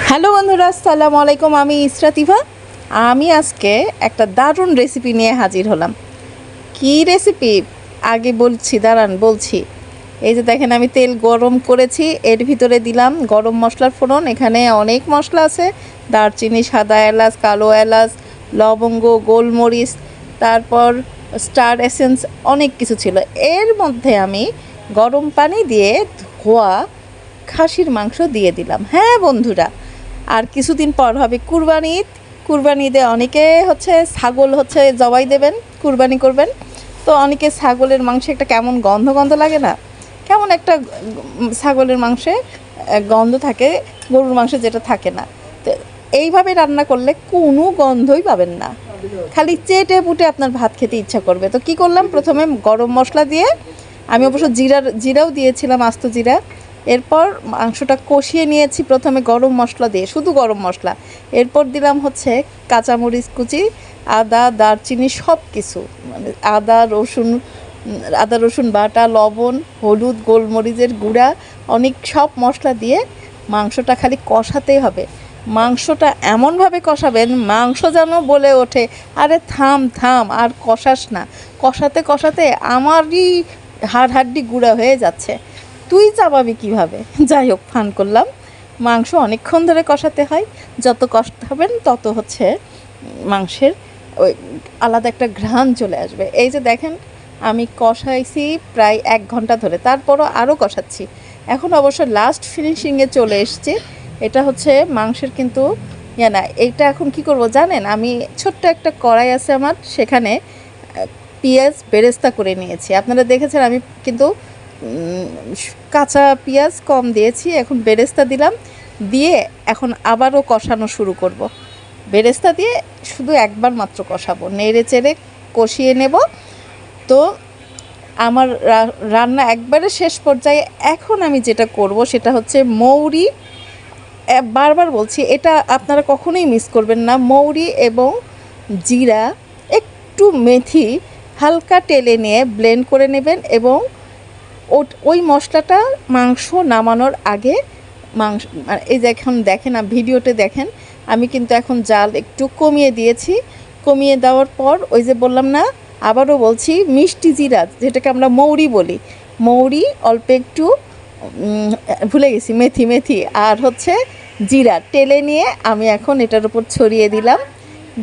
Hello বন্ধুরা, আসসালামু আলাইকুম। আমি ইসরাতিভা। আমি আজকে একটা দারুণ রেসিপি নিয়ে হাজির হলাম। কি রেসিপি আগে দাঁড়ান বলছি। এই যে দেখেন, আমি তেল গরম করেছি, এর ভিতরে দিলাম গরম মশলার ফোড়ন। এখানে অনেক মশলা আছে: দারচিনি, সাদা এলাচ, কালো এলাচ, লবঙ্গ, গোলমরিচ, তারপর স্টার এসেন্স, অনেক কিছু ছিল। এর মধ্যে আমি গরম পানি দিয়ে ধোয়া খাসির মাংস দিয়ে দিলাম। হ্যাঁ বন্ধুরা, আর কিছুদিন পর হবে কুরবানি ঈদ। কুরবানি ঈদে অনেকে ছাগল জবাই দেবেন, কুরবানি করবেন। তো অনেকে ছাগলের মাংসে একটা কেমন গন্ধ গন্ধ লাগে না? কেমন একটা ছাগলের মাংসে গন্ধ থাকে, গরুর মাংসে যেটা থাকে না। তো এইভাবে রান্না করলে কোনো গন্ধই পাবেন না, খালি চেটে পুটে আপনার ভাত খেতে ইচ্ছা করবে। তো কি করলাম, প্রথমে গরম মশলা দিয়ে, আমি অবশ্য জিরাও দিয়েছিলাম, আস্ত জিরা। এরপর মাংসটা কষিয়ে নিয়েছি প্রথমে গরম মশলা দিয়ে, শুধু গরম মশলা। এরপর দিলাম কাঁচামরিচ কুচি, আদা, দারচিনি, সব কিছু, মানে আদা রসুন বাটা, লবণ, হলুদ, গোলমরিচের গুঁড়া, অনেক সব মশলা দিয়ে মাংসটা খালি কষাতেই হবে। মাংসটা এমনভাবে কষাবেন, মাংস যেন বলে ওঠে, আরে থাম থাম, আর কষাস না। কষাতে কষাতে আমারই হাড্ডি গুঁড়া হয়ে যাচ্ছে, তুই চাপাবি কীভাবে? যাই হোক, ফান করলাম। মাংস অনেকক্ষণ ধরে কষাতে হয়, যত কষাতে হবেন তত মাংসের ওই আলাদা একটা ঘ্রাণ চলে আসবে। এই যে দেখেন, আমি কষাইছি প্রায় 1 ঘন্টা ধরে, তারপরও আরও কষাচ্ছি। এখন অবশ্য লাস্ট ফিনিশিংয়ে চলে এসছে। এটা মাংসের কিন্তু না, এইটা এখন কি করব জানেন? আমি ছোট্ট একটা কড়াই আছে আমার, সেখানে পেঁয়াজ বেরেস্তা করে নিয়েছি। আপনারা দেখেছেন আমি কিন্তু কাঁচা পেঁয়াজ কম দিয়েছি, এখন বেরেস্তা দিলাম। দিয়ে এখন আবারও কষানো শুরু করব। বেরেস্তা দিয়ে শুধু একবার মাত্র কষাবো, নেড়ে চেড়ে কষিয়ে নেব। তো আমার রান্না একবারে শেষ পর্যায়ে। এখন আমি যেটা করব সেটা মৌরি, বারবার বলছি, এটা আপনারা কখনোই মিস করবেন না। মৌরি এবং জিরা, একটু মেথি হালকা টেলে নিয়ে ব্লেন্ড করে নেবেন, এবং ওই মশলাটা মাংস নামানোর আগে এই যে এখন দেখেন, ভিডিওতে দেখেন, আমি কিন্তু এখন জাল একটু কমিয়ে দিয়েছি। কমিয়ে দেওয়ার পর ওই যে বললাম না, আবারও বলছি, মিষ্টি জিরা, যেটাকে আমরা মৌরি বলি, মৌরি অল্প একটু, ভুলে গেছি, মেথি আর জিরা টেলে নিয়ে আমি এখন এটার উপর ছড়িয়ে দিলাম।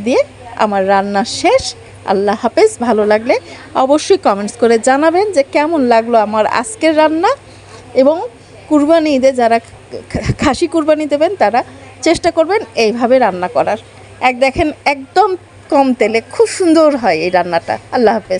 দিয়ে আমার রান্না শেষ। আল্লাহ হাফেজ। ভালো লাগলে অবশ্যই কমেন্টস করে জানাবেন যে কেমন লাগলো আমার আজকের রান্না। এবং কুরবানি ঈদে যারা খাসি কুরবানি দেবেন তারা চেষ্টা করবেন এইভাবে রান্না করার। দেখেন, একদম কম তেলে খুব সুন্দর হয় এই রান্নাটা। আল্লাহ হাফেজ।